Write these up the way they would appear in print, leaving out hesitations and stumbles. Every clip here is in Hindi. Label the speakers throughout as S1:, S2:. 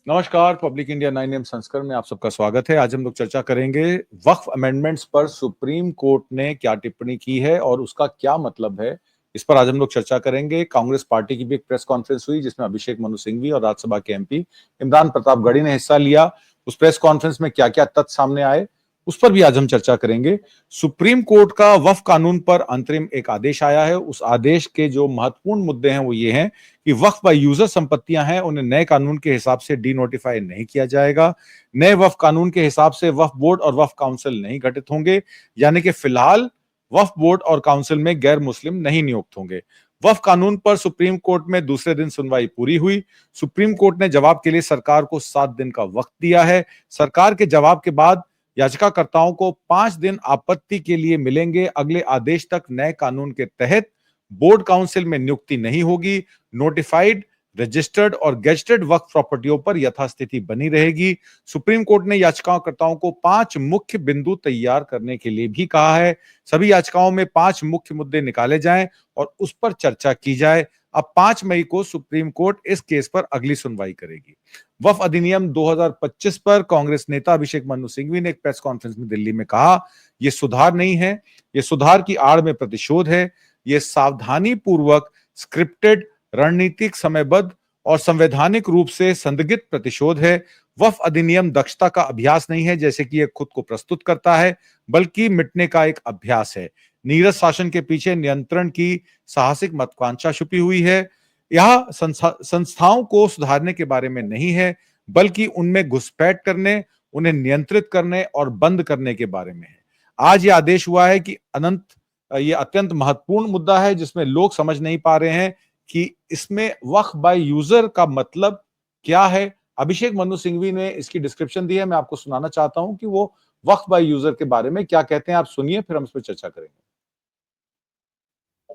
S1: नमस्कार। पब्लिक इंडिया 9 AM संस्करण में आप सबका स्वागत है। आज हम लोग चर्चा करेंगे वक्फ अमेंडमेंट्स पर सुप्रीम कोर्ट ने क्या टिप्पणी की है और उसका क्या मतलब है। इस पर आज हम लोग चर्चा करेंगे। कांग्रेस पार्टी की भी एक प्रेस कॉन्फ्रेंस हुई जिसमें अभिषेक मनु सिंघवी और राज्यसभा के एमपी इमरान प्रतापगढ़ी ने हिस्सा लिया। उस प्रेस कॉन्फ्रेंस में क्या क्या तथ्य सामने आए उस पर भी आज हम चर्चा करेंगे। सुप्रीम कोर्ट का वक्फ कानून पर अंतरिम एक आदेश आया है। उस आदेश के जो महत्वपूर्ण मुद्दे हैं वो ये हैं कि वक्फ बाय यूजर संपत्तियां हैं उन्हें नए कानून के हिसाब से डी नोटिफाई नहीं किया जाएगा। नए वक्फ कानून के हिसाब से वक्फ बोर्ड और वक्फ काउंसिल नहीं गठित होंगे, यानी कि फिलहाल वक्फ बोर्ड और काउंसिल में गैर मुस्लिम नहीं नियुक्त होंगे। वक्फ कानून पर सुप्रीम कोर्ट में दूसरे दिन सुनवाई पूरी हुई। सुप्रीम कोर्ट ने जवाब के लिए सरकार को 7 दिन का वक्त दिया है। सरकार के जवाब के बाद याचिकाकर्ताओं को 5 दिन आपत्ति के लिए मिलेंगे। अगले आदेश तक नए कानून के तहत बोर्ड काउंसिल में नियुक्ति नहीं होगी। नोटिफाइड, रजिस्टर्ड और गेजेटेड वक्फ प्रॉपर्टियों पर यथास्थिति बनी रहेगी। सुप्रीम कोर्ट ने याचिकाकर्ताओं को 5 मुख्य बिंदु तैयार करने के लिए भी कहा है। सभी याचिकाओं में 5 मुख्य मुद्दे निकाले जाएं और उस पर चर्चा की जाए। अब 5 मई को सुप्रीम कोर्ट इस केस पर अगली सुनवाई करेगी। वक्फ अधिनियम 2025 पर कांग्रेस नेता अभिषेक मनु सिंघवी ने एक प्रेस कॉन्फ्रेंस में दिल्ली में कहा, यह सुधार नहीं है, यह सुधार की आड़ में प्रतिशोध है। यह सावधानी पूर्वक स्क्रिप्टेड, रणनीतिक, समयबद्ध और संवैधानिक रूप से संदिग्ध प्रतिशोध है। वक्फ अधिनियम दक्षता का अभ्यास नहीं है जैसे कि यह खुद को प्रस्तुत करता है, बल्कि मिटने का एक अभ्यास है। नीरस शासन के पीछे नियंत्रण की साहसिक महत्वाकांक्षा छुपी हुई है। यह संस्थाओं को सुधारने के बारे में नहीं है, बल्कि उनमें घुसपैठ करने, उन्हें नियंत्रित करने और बंद करने के बारे में है। आज यह आदेश हुआ है कि ये अत्यंत महत्वपूर्ण मुद्दा है जिसमें लोग समझ नहीं पा रहे हैं कि इसमें वक्फ बाय यूजर का मतलब क्या है। अभिषेक मनु सिंघवी ने इसकी डिस्क्रिप्शन दी है। मैं आपको सुनाना चाहता हूं कि वो वक्फ बाय यूजर के बारे में क्या कहते हैं। आप सुनिए, फिर हम इस पर चर्चा करेंगे।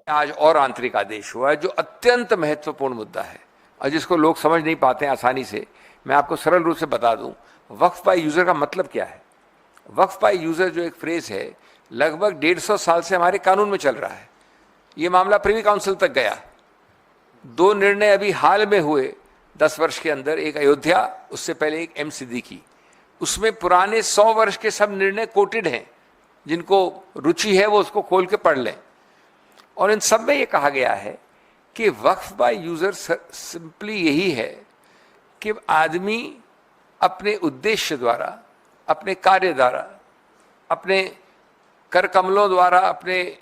S2: आज और आंतरिक आदेश हुआ है जो अत्यंत महत्वपूर्ण मुद्दा है और जिसको लोग समझ नहीं पाते हैं आसानी से। मैं आपको सरल रूप से बता दूं, वक्फ बाय यूजर का मतलब क्या है। वक्फ बाय यूजर जो एक फ्रेज है, लगभग 150 साल से हमारे कानून में चल रहा है। ये मामला प्रिवी काउंसिल तक गया। 2 निर्णय अभी हाल में हुए 10 वर्ष के अंदर, एक अयोध्या, उससे पहले एक एम सिद्दीकी। उसमें पुराने 100 वर्ष के सब निर्णय कोटेड हैं। जिनको रुचि है वो उसको खोल के पढ़ लें। और इन सब में ये कहा गया है कि वक्फ बाय यूजर सिंपली यही है कि आदमी अपने उद्देश्य द्वारा, अपने कार्य द्वारा, अपने कर कमलों द्वारा, अपने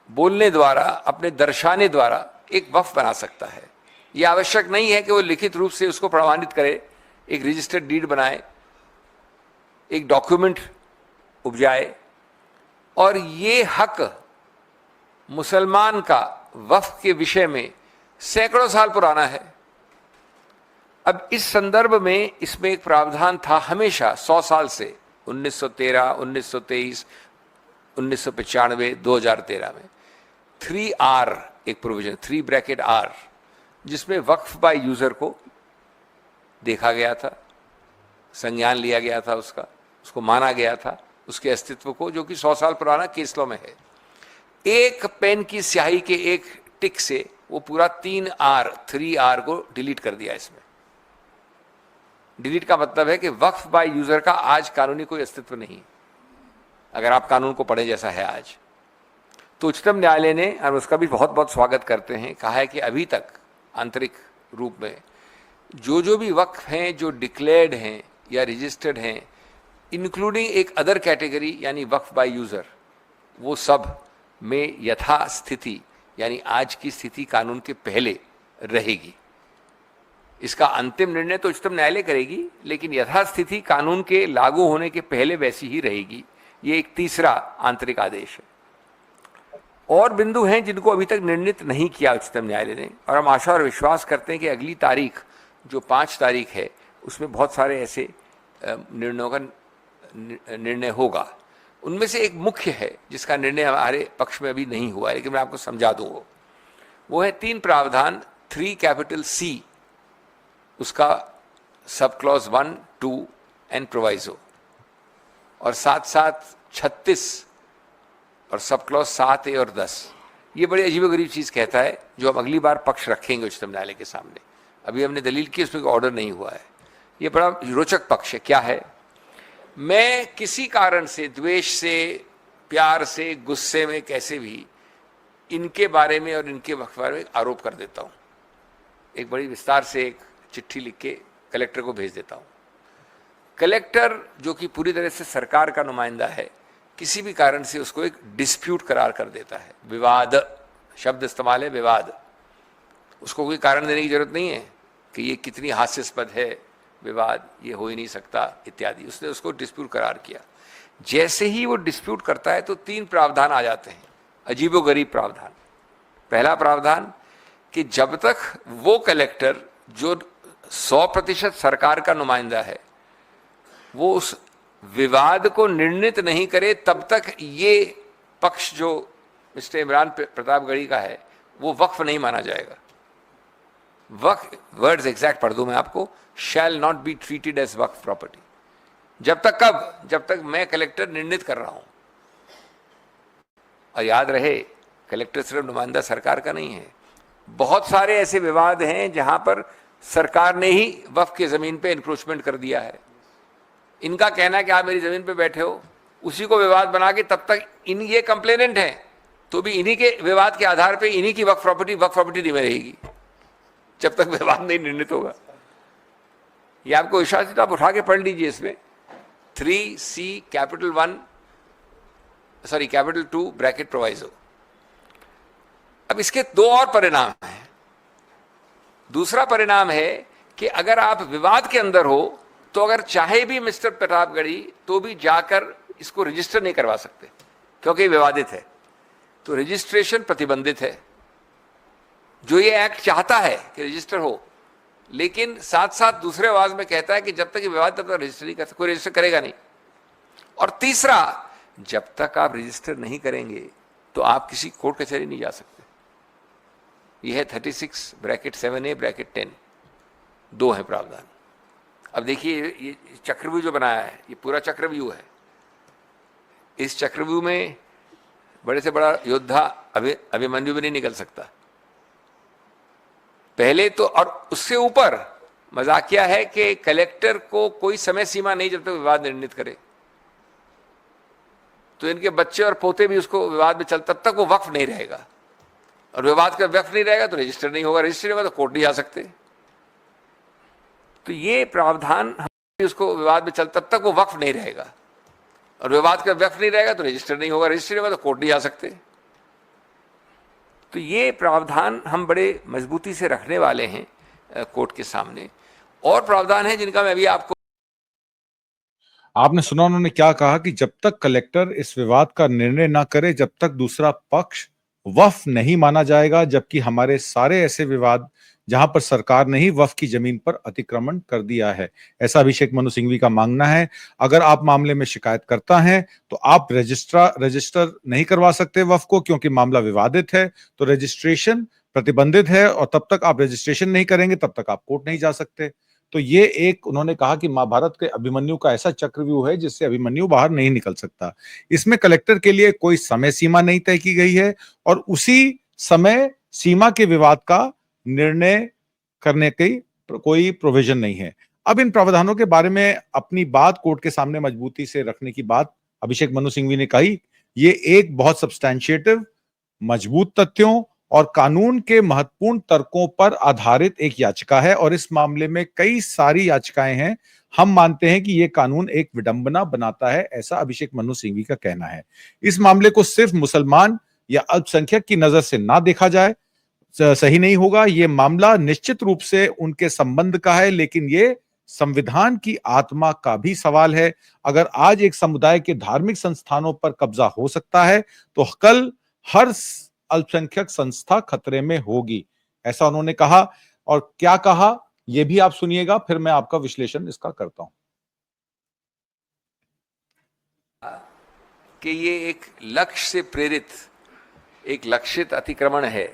S2: बोलने द्वारा, अपने दर्शाने द्वारा एक वक्फ बना सकता है। यह आवश्यक नहीं है कि वो लिखित रूप से उसको प्रमाणित करे, एक रजिस्टर्ड डीड बनाए, एक डॉक्यूमेंट उपजाए। और ये हक मुसलमान का वक्फ के विषय में सैकड़ों साल पुराना है। अब इस संदर्भ में इसमें एक प्रावधान था हमेशा 100 साल से, 1913, 1923, 1995, 2013 में 3R एक प्रोविजन, 3 R, जिसमें वक्फ बाय यूजर को देखा गया था, संज्ञान लिया गया था, उसको माना गया था, उसके अस्तित्व को, जो कि 100 साल पुराना केस लॉ में है। एक पेन की स्याही के एक टिक से वो पूरा 3R को डिलीट कर दिया। इसमें डिलीट का मतलब है कि वक्फ बाय यूजर का आज कानूनी कोई अस्तित्व नहीं, अगर आप कानून को पढ़ें जैसा है आज। तो उच्चतम न्यायालय ने, और उसका भी बहुत बहुत स्वागत करते हैं, कहा है कि अभी तक आंतरिक रूप में जो भी वक्फ हैं जो डिक्लेयर्ड हैं या रजिस्टर्ड हैं, इंक्लूडिंग एक अदर कैटेगरी यानी वक्फ बाय यूजर, वो सब में यथास्थिति यानी आज की स्थिति कानून के पहले रहेगी। इसका अंतिम निर्णय तो उच्चतम न्यायालय करेगी, लेकिन यथास्थिति कानून के लागू होने के पहले वैसी ही रहेगी। ये एक तीसरा आंतरिक आदेश है। और बिंदु हैं जिनको अभी तक निर्णित नहीं किया उच्चतम न्यायालय ने, और हम आशा और विश्वास करते हैं कि अगली तारीख जो 5 तारीख है उसमें बहुत सारे ऐसे निर्णयों का निर्णय होगा। उनमें से एक मुख्य है जिसका निर्णय हमारे पक्ष में अभी नहीं हुआ है, लेकिन मैं आपको समझा दूँ। वो है 3 प्रावधान 3C, उसका सब क्लॉज 1, 2 एंड प्रोवाइजो, और साथ साथ 36 और सब क्लॉज 7A और 10। ये बड़ी अजीबोगरीब चीज़ कहता है जो हम अगली बार पक्ष रखेंगे उच्चतम न्यायालय के सामने। अभी हमने दलील की, उसमें ऑर्डर नहीं हुआ है। ये बड़ा रोचक पक्ष है। क्या है? मैं किसी कारण से, द्वेष से, प्यार से, गुस्से में, कैसे भी इनके बारे में और इनके वक्त बारे में आरोप कर देता हूं। एक बड़ी विस्तार से एक चिट्ठी लिख के कलेक्टर को भेज देता हूं। कलेक्टर, जो कि पूरी तरह से सरकार का नुमाइंदा है, किसी भी कारण से उसको एक डिस्प्यूट करार कर देता है। विवाद शब्द इस्तेमाल है, विवाद। उसको कोई कारण देने की जरूरत नहीं है कि ये कितनी हास्यास्पद है विवाद, ये हो ही नहीं सकता इत्यादि। उसने उसको डिस्प्यूट करार किया। जैसे ही वो डिस्प्यूट करता है तो 3 प्रावधान आ जाते हैं, अजीबोगरीब प्रावधान। पहला प्रावधान कि जब तक वो कलेक्टर जो 100% सरकार का नुमाइंदा है, वो उस विवाद को निर्णित नहीं करे, तब तक ये पक्ष जो मिस्टर इमरान प्रतापगढ़ी का है वो वक्फ नहीं माना जाएगा। वक्फ, वर्ड्स एग्जैक्ट पढ़ दूं मैं आपको, shall not be treated as waqf property. जब तक कब? जब तक मैं कलेक्टर निर्णित कर रहा हूं। और याद रहे, कलेक्टर सिर्फ नुमाइंदा सरकार का नहीं है। बहुत सारे ऐसे विवाद हैं जहां पर सरकार ने ही वक्फ की जमीन पे इंक्रोचमेंट कर दिया है। इनका कहना है कि आप मेरी जमीन पे बैठे हो, उसी को विवाद बना के तब तक ये कंप्लेनेंट हैं, तो भी इन्हीं के विवाद के आधार पे इन्हीं की वक्फ प्रॉपर्टी नहीं रहेगी जब तक विवाद नहीं निर्णित होगा। ये आपको विश्वास है तो आप उठा के पढ़ लीजिए। इसमें 3C कैपिटल 2 ब्रैकेट प्रोवाइजो। अब इसके 2 और परिणाम हैं। दूसरा परिणाम है कि अगर आप विवाद के अंदर हो तो अगर चाहे भी मिस्टर प्रतापगढ़ी तो भी जाकर इसको रजिस्टर नहीं करवा सकते, क्योंकि विवादित है। तो रजिस्ट्रेशन प्रतिबंधित है। जो ये एक्ट चाहता है कि रजिस्टर हो, लेकिन साथ साथ दूसरे आवाज में कहता है कि जब तक ये विवाद तब तक रजिस्टर नहीं कर सकते, कोई रजिस्टर करेगा नहीं। और तीसरा, जब तक आप रजिस्टर नहीं करेंगे तो आप किसी कोर्ट कचहरी नहीं जा सकते। यह है 36 ब्रैकेट 7A ब्रैकेट 10। 2 है प्रावधान। अब देखिए, ये चक्रव्यूह जो बनाया है, ये पूरा चक्रव्यूह है। इस चक्रव्यूह में बड़े से बड़ा योद्धा अभिमन्यु भी नहीं निकल सकता पहले तो। और उससे ऊपर मजाकिया है कि कलेक्टर को कोई समय सीमा नहीं जब तक विवाद निर्णित करे। तो इनके बच्चे और पोते भी उसको विवाद में चल, तब तक वो वक्फ नहीं रहेगा। और विवाद का वक्फ नहीं रहेगा तो रजिस्टर नहीं होगा, रजिस्टर नहीं होगा तो कोर्ट नहीं जा सकते। तो ये प्रावधान उसको विवाद में चल, तब तक वो वक्फ नहीं रहेगा। और विवाद का वक्फ नहीं रहेगा तो रजिस्टर नहीं होगा, रजिस्टर नहीं होगा तो कोर्ट नहीं जा सकते। तो ये प्रावधान हम बड़े मजबूती से रखने वाले हैं कोर्ट के सामने। और प्रावधान है जिनका मैं अभी आपको,
S1: आपने सुना उन्होंने क्या कहा कि जब तक कलेक्टर इस विवाद का निर्णय ना करे, जब तक दूसरा पक्ष वक्फ नहीं माना जाएगा। जबकि हमारे सारे ऐसे विवाद जहां पर सरकार ने ही वक्फ की जमीन पर अतिक्रमण कर दिया है, ऐसा अभिषेक मनु सिंघवी का मानना है। अगर आप मामले में शिकायत करता है तो आप रजिस्टर नहीं करवा सकते वक्फ को, क्योंकि मामला विवादित है। तो रजिस्ट्रेशन प्रतिबंधित है और तब तक आप रजिस्ट्रेशन नहीं करेंगे तब तक आप कोर्ट नहीं जा सकते। तो ये एक उन्होंने कहा कि महाभारत के अभिमन्यु का ऐसा चक्रव्यूह है जिससे अभिमन्यु बाहर नहीं निकल सकता। इसमें कलेक्टर के लिए कोई समय सीमा नहीं तय की गई है और उसी समय सीमा के विवाद का निर्णय करने की कोई प्रोविजन नहीं है। अब इन प्रावधानों के बारे में अपनी बात कोर्ट के सामने मजबूती से रखने की बात अभिषेक मनु सिंघवी ने कही। ये एक बहुत सब्सटैंशिएटिव, मजबूत तथ्यों और कानून के महत्वपूर्ण तर्कों पर आधारित एक याचिका है और इस मामले में कई सारी याचिकाएं हैं। हम मानते हैं कि यह कानून एक विडंबना बनाता है, ऐसा अभिषेक मनु सिंघवी का कहना है। इस मामले को सिर्फ मुसलमान या अल्पसंख्यक की नजर से ना देखा जाए, सही नहीं होगा। यह मामला निश्चित रूप से उनके संबंध का है, लेकिन यह संविधान की आत्मा का भी सवाल है। अगर आज एक समुदाय के धार्मिक संस्थानों पर कब्जा हो सकता है तो कल हर अल्पसंख्यक संस्था खतरे में होगी, ऐसा उन्होंने कहा। और क्या कहा यह भी आप सुनिएगा, फिर मैं आपका विश्लेषण इसका करता हूं।
S2: कि ये एक लक्ष्य से प्रेरित, एक लक्षित अतिक्रमण है।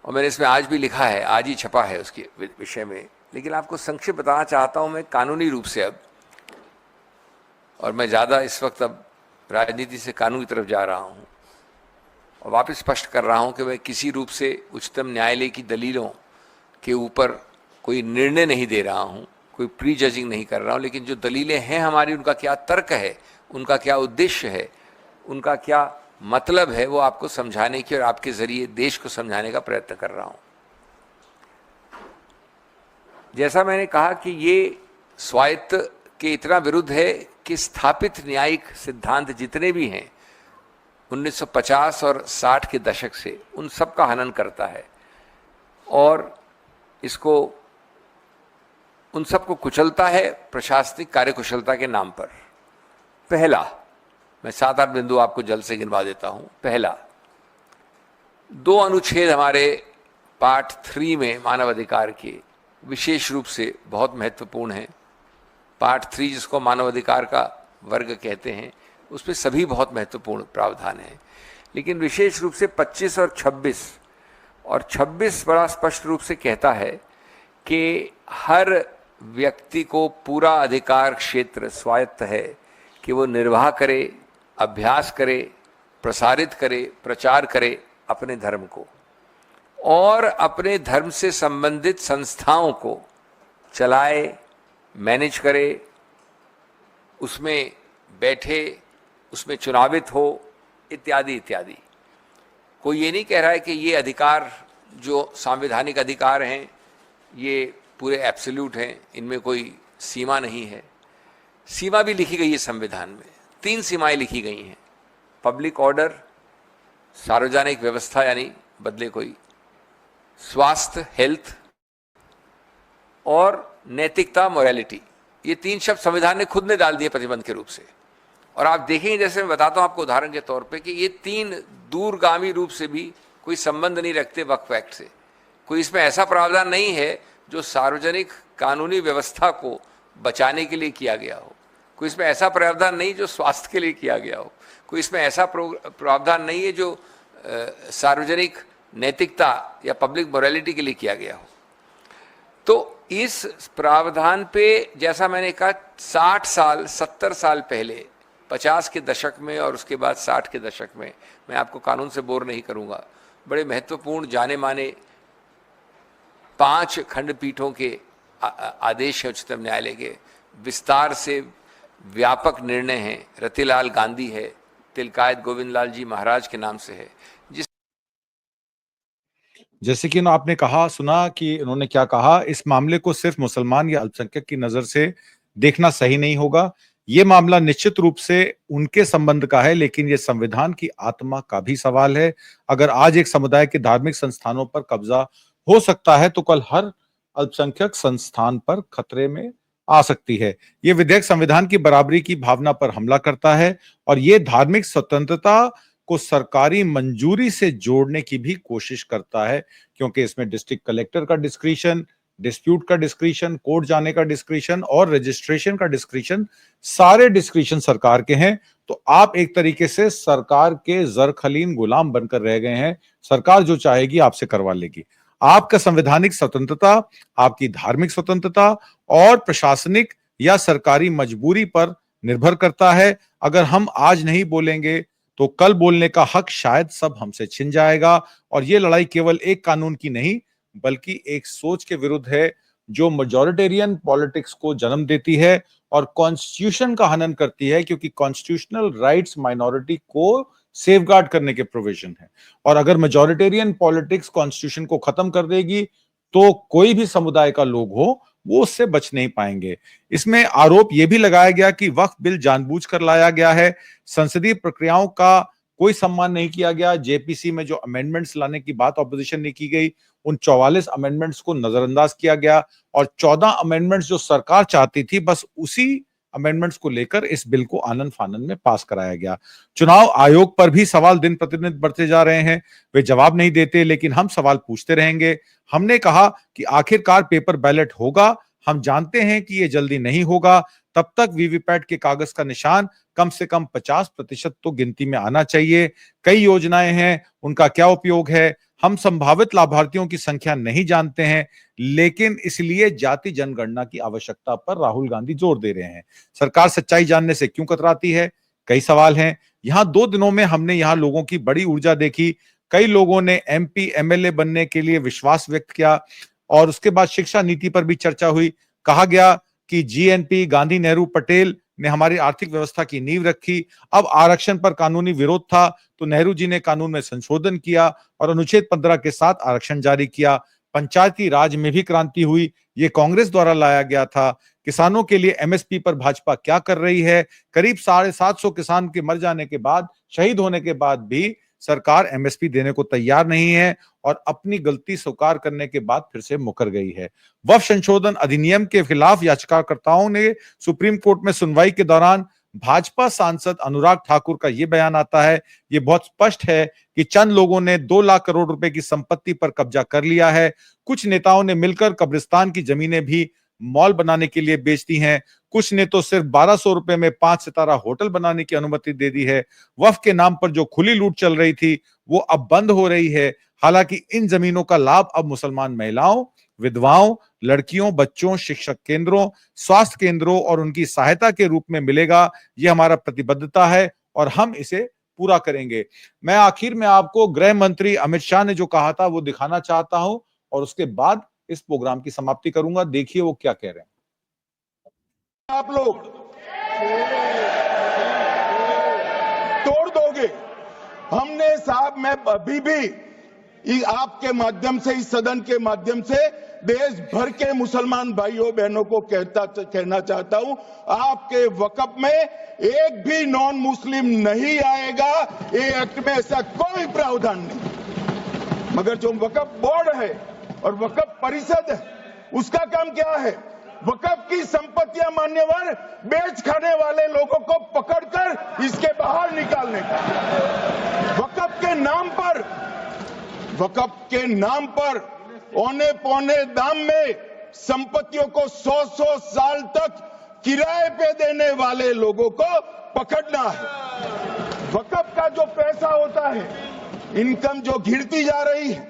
S2: और मैंने इसमें आज भी लिखा है, आज ही छपा है उसके विषय में, लेकिन आपको संक्षिप्त बताना चाहता हूं मैं कानूनी रूप से अब। और मैं ज़्यादा इस वक्त अब राजनीति से कानून की तरफ जा रहा हूं और वापस स्पष्ट कर रहा हूं कि मैं किसी रूप से उच्चतम न्यायालय की दलीलों के ऊपर कोई निर्णय नहीं दे रहा हूँ, कोई प्री जजिंग नहीं कर रहा हूँ, लेकिन जो दलीलें हैं हमारी, उनका क्या तर्क है, उनका क्या उद्देश्य है, उनका क्या मतलब है, वो आपको समझाने की और आपके जरिए देश को समझाने का प्रयत्न कर रहा हूँ। जैसा मैंने कहा कि ये स्वायत्त के इतना विरुद्ध है कि स्थापित न्यायिक सिद्धांत जितने भी हैं 1950 और 60 के दशक से, उन सब का हनन करता है और इसको उन सबको कुचलता है प्रशासनिक कार्यकुशलता के नाम पर। पहला, मैं 7-8 बिंदु आपको जल्द से गिनवा देता हूं। पहला, 2 अनुच्छेद हमारे पार्ट 3 में मानव अधिकार के विशेष रूप से बहुत महत्वपूर्ण हैं। पार्ट 3 जिसको मानव अधिकार का वर्ग कहते हैं, उसमें सभी बहुत महत्वपूर्ण प्रावधान हैं, लेकिन विशेष रूप से 25 और 26 बड़ा स्पष्ट रूप से कहता है कि हर व्यक्ति को पूरा अधिकार क्षेत्र स्वायत्त है कि वो निर्वाह करे, अभ्यास करे, प्रसारित करे, प्रचार करे अपने धर्म को, और अपने धर्म से संबंधित संस्थाओं को चलाए, मैनेज करे, उसमें बैठे, उसमें चुनावित हो, इत्यादि इत्यादि। कोई ये नहीं कह रहा है कि ये अधिकार जो संवैधानिक अधिकार हैं ये पूरे एब्सोल्यूट हैं, इनमें कोई सीमा नहीं है। सीमा भी लिखी गई है संविधान में, 3 सीमाएं लिखी गई हैं। पब्लिक ऑर्डर, सार्वजनिक व्यवस्था यानी बदले कोई, स्वास्थ्य हेल्थ, और नैतिकता मोरालिटी। ये 3 शब्द संविधान ने खुद ने डाल दिए प्रतिबंध के रूप से। और आप देखेंगे, जैसे मैं बताता हूं आपको उदाहरण के तौर पे, कि ये 3 दूरगामी रूप से भी कोई संबंध नहीं रखते वक्फ एक्ट से। कोई इसमें ऐसा प्रावधान नहीं है जो सार्वजनिक कानूनी व्यवस्था को बचाने के लिए किया गया हो। कोई इसमें ऐसा प्रावधान नहीं जो स्वास्थ्य के लिए किया गया हो। कोई इसमें ऐसा प्रावधान नहीं है जो सार्वजनिक नैतिकता या पब्लिक मोरालिटी के लिए किया गया हो। तो इस प्रावधान पे, जैसा मैंने कहा, 60 साल 70 साल पहले, 50 के दशक में और उसके बाद 60 के दशक में, मैं आपको कानून से बोर नहीं करूंगा, बड़े महत्वपूर्ण जाने माने 5 खंडपीठों के आदेश है उच्चतम न्यायालय के, विस्तार से व्यापक निर्णय हैं। रतिलाल गांधी है, तिलकायत गोविंद लाल जी महाराज के नाम से है।
S1: जैसे कि आपने कहा, सुना कि उन्होंने क्या कहा, इस मामले को सिर्फ मुसलमान या अल्पसंख्यक की नजर से देखना सही नहीं होगा। ये मामला निश्चित रूप से उनके संबंध का है, लेकिन ये संविधान की आत्मा का भी सवाल है। अगर आज एक समुदाय के धार्मिक संस्थानों पर कब्जा हो सकता है, तो कल हर अल्पसंख्यक संस्थान पर खतरे में आ सकती है। ये विधेयक संविधान की बराबरी की भावना पर हमला करता है और ये धार्मिक स्वतंत्रता को सरकारी मंजूरी से जोड़ने की भी कोशिश करता है, क्योंकि इसमें डिस्ट्रिक्ट कलेक्टर का डिस्क्रिशन, डिस्प्यूट का डिस्क्रिशन, कोर्ट जाने का डिस्क्रिशन और रजिस्ट्रेशन का डिस्क्रिशन, सारे डिस्क्रिशन सरकार के हैं। तो आप एक तरीके से सरकार के जरखलीन गुलाम बनकर रह गए हैं। सरकार जो चाहेगी आपसे करवा लेगी। आपका संवैधानिक स्वतंत्रता, आपकी धार्मिक स्वतंत्रता और प्रशासनिक या सरकारी मजबूरी पर निर्भर करता है। अगर हम आज नहीं बोलेंगे तो कल बोलने का हक शायद सब हमसे छिन जाएगा। और ये लड़ाई केवल एक कानून की नहीं, बल्कि एक सोच के विरुद्ध है जो मेजॉरिटेरियन पॉलिटिक्स को जन्म देती है और कॉन्स्टिट्यूशन का हनन करती है, क्योंकि कॉन्स्टिट्यूशनल राइट्स माइनॉरिटी को सेफगार्ड करने के प्रोविजन है। और अगर मेजॉरिटेरियन पॉलिटिक्स कॉन्स्टिट्यूशन को खत्म कर देगी तो कोई भी समुदाय का लोग हो वो उससे बच नहीं पाएंगे। इसमें आरोप यह भी लगाया गया कि वक्फ बिल जानबूझकर लाया गया है, संसदीय प्रक्रियाओं का कोई सम्मान नहीं किया गया। जेपीसी में जो अमेंडमेंट्स लाने की बात ऑपोजिशन ने की गई, उन 44 अमेंडमेंट्स को नजरअंदाज किया गया और 14 अमेंडमेंट्स जो सरकार चाहती थी, बस उसी अमेंडमेंट्स को लेकर इस बिल को आनन फानन में पास कराया गया। चुनाव आयोग पर भी सवाल दिन प्रतिदिन बढ़ते जा रहे हैं। वे जवाब नहीं देते, लेकिन हम सवाल पूछते रहेंगे। हमने कहा कि आखिरकार पेपर बैलेट होगा। हम जानते हैं कि यह जल्दी नहीं होगा। तब तक वीवीपैट के कागज का निशान कम से कम 50% तो गिनती में आना चाहिए। कई योजनाएं हैं, उनका क्या उपयोग है? हम संभावित लाभार्थियों की संख्या नहीं जानते हैं, लेकिन इसलिए जाति जनगणना की आवश्यकता पर राहुल गांधी जोर दे रहे हैं। सरकार सच्चाई जानने से क्यों कतराती है? कई सवाल हैं। यहां 2 दिनों में हमने यहां लोगों की बड़ी ऊर्जा देखी। कई लोगों ने एमपी एमएलए बनने के लिए विश्वास व्यक्त किया। और उसके बाद शिक्षा नीति पर भी चर्चा हुई। कहा गया कि जीएनपी गांधी नेहरू पटेल ने हमारी आर्थिक व्यवस्था की नींव रखी। अब आरक्षण पर कानूनी विरोध था तो नेहरू जी ने कानून में संशोधन किया और अनुच्छेद 15 के साथ आरक्षण जारी किया। पंचायती राज में भी क्रांति हुई, ये कांग्रेस द्वारा लाया गया था। किसानों के लिए एमएसपी पर भाजपा क्या कर रही है? करीब 750 किसान के मर जाने के बाद, शहीद होने के बाद भी सरकार एमएसपी देने को तैयार नहीं है और अपनी गलती स्वीकार करने के बाद फिर से मुकर गई है। वक्फ संशोधन अधिनियम के खिलाफ याचिकाकर्ताओं ने सुप्रीम कोर्ट में सुनवाई के दौरान भाजपा सांसद अनुराग ठाकुर का यह बयान आता है, यह बहुत स्पष्ट है कि चंद लोगों ने 2 लाख करोड़ रुपए की संपत्ति पर कब्जा कर लिया है। कुछ नेताओं ने मिलकर कब्रिस्तान की जमीनें भी मॉल बनाने के लिए बेच दी हैं। कुछ ने तो सिर्फ 1200 रुपए में 5 सितारा होटल बनाने की अनुमति दे दी है। वक्फ के नाम पर जो खुली लूट चल रही थी वो अब बंद हो रही है। हालांकि इन जमीनों का लाभ अब मुसलमान महिलाओं, विधवाओं, लड़कियों, बच्चों, शिक्षक केंद्रों, स्वास्थ्य केंद्रों और उनकी सहायता के रूप में मिलेगा। यह हमारा प्रतिबद्धता है और हम इसे पूरा करेंगे। मैं आखिर में आपको गृह मंत्री अमित शाह ने जो कहा था वो दिखाना चाहता हूं और उसके बाद इस प्रोग्राम की समाप्ति करूंगा। देखिए वो क्या कह रहे हैं।
S3: आप लोग तोड़ दोगे। हमने साहब, मैं अभी भी आपके माध्यम से, इस सदन के माध्यम से देश भर के मुसलमान भाइयों बहनों को कहना चाहता हूं, आपके वक्फ में एक भी नॉन मुस्लिम नहीं आएगा। ये एक्ट में ऐसा कोई प्रावधान नहीं। मगर जो वक्फ बोर्ड है और वक्फ परिषद है, उसका काम क्या है? वक्फ की संपत्तियां मान्यवर बेच खाने वाले लोगों को पकड़कर इसके बाहर निकालने का। वक्फ के नाम पर औने पौने दाम में संपत्तियों को 100 साल तक किराए पे देने वाले लोगों को पकड़ना है। वक्फ का जो पैसा होता है, इनकम जो गिरती जा रही है,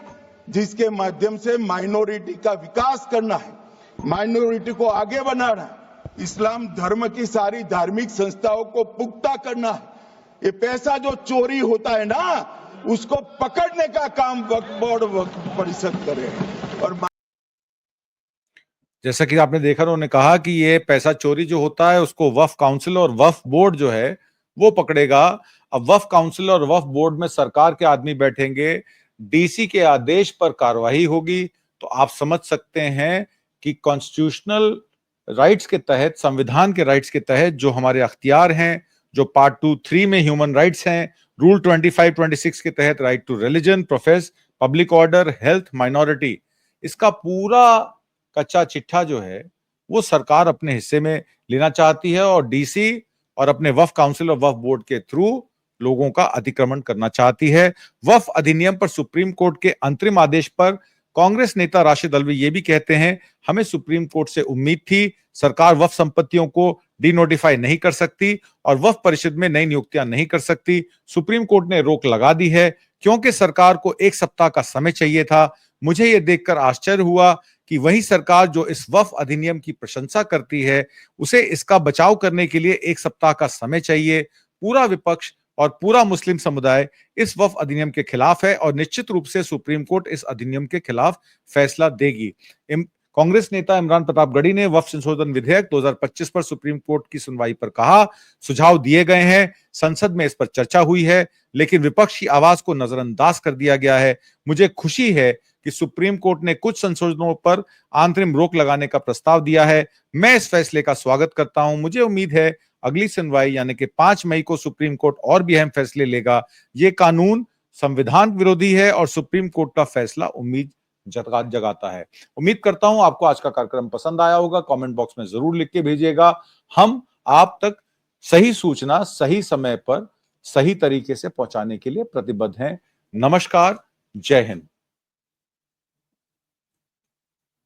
S3: जिसके माध्यम से माइनॉरिटी का विकास करना है, माइनॉरिटी को आगे बढ़ाना है, इस्लाम धर्म की सारी धार्मिक संस्थाओं को पुख्ता करना है। ये पैसा जो चोरी होता है ना, उसको पकड़ने का काम वक्फ बोर्ड, वक्फ परिषद करे। और
S1: जैसा कि आपने देखा, उन्होंने कहा कि ये पैसा चोरी जो होता है उसको वक्फ काउंसिल और वक्फ बोर्ड जो है वो पकड़ेगा। अब वक्फ काउंसिल और वक्फ बोर्ड में सरकार के आदमी बैठेंगे, डीसी के आदेश पर कार्रवाई होगी। तो आप समझ सकते हैं कि कॉन्स्टिट्यूशनल राइट्स के तहत, संविधान के राइट्स के तहत जो हमारे अख्तियार हैं, जो पार्ट 2-3 में ह्यूमन राइट्स हैं, रूल 25-26 के तहत right to religion, profess, public order, health, minority, इसका पूरा कच्चा चिट्ठा जो है वो सरकार अपने हिस्से में लेना चाहती है और डीसी और अपने वक्फ काउंसिल और वक्फ बोर्ड के थ्रू लोगों का अतिक्रमण करना चाहती है। वक्फ अधिनियम पर सुप्रीम कोर्ट के अंतरिम आदेश पर कांग्रेस नेता राशिद अलवी ये भी कहते हैं, हमें सुप्रीम कोर्ट से उम्मीद थी, सरकार वक्फ संपत्तियों को डिनोटिफाई नहीं कर सकती और वक्फ परिषद में नई नियुक्तियां नहीं कर सकती। सुप्रीम कोर्ट ने रोक लगा दी है क्योंकि सरकार को 1 सप्ताह का समय चाहिए था। मुझे यह देखकर आश्चर्य हुआ कि वही सरकार जो इस वक्फ अधिनियम की प्रशंसा करती है, उसे इसका बचाव करने के लिए 1 सप्ताह का समय चाहिए। पूरा विपक्ष और पूरा मुस्लिम समुदाय इस वक्फ अधिनियम के खिलाफ है और निश्चित रूप से सुप्रीम कोर्ट इस अधिनियम के खिलाफ फैसला देगी। कांग्रेस नेता इमरान प्रतापगढ़ी ने वक्फ संशोधन विधेयक 2025 पर सुप्रीम कोर्ट की सुनवाई पर कहा, सुझाव दिए गए हैं, संसद में इस पर चर्चा हुई है, लेकिन विपक्ष की आवाज को नजरअंदाज कर दिया गया है। मुझे खुशी है कि सुप्रीम कोर्ट ने कुछ संशोधनों पर आंतरिम रोक लगाने का प्रस्ताव दिया है। मैं इस फैसले का स्वागत करता हूं। मुझे उम्मीद है अगली सुनवाई यानी कि 5 मई को सुप्रीम कोर्ट और भी अहम फैसले लेगा। ये कानून संविधान विरोधी है और सुप्रीम कोर्ट का फैसला उम्मीद जगाता है। उम्मीद करता हूं आपको आज का कार्यक्रम पसंद आया होगा। कमेंट बॉक्स में जरूर लिख के भेजिएगा। हम आप तक सही सूचना सही समय पर सही तरीके से पहुंचाने के लिए प्रतिबद्ध हैं। नमस्कार, जय हिंद।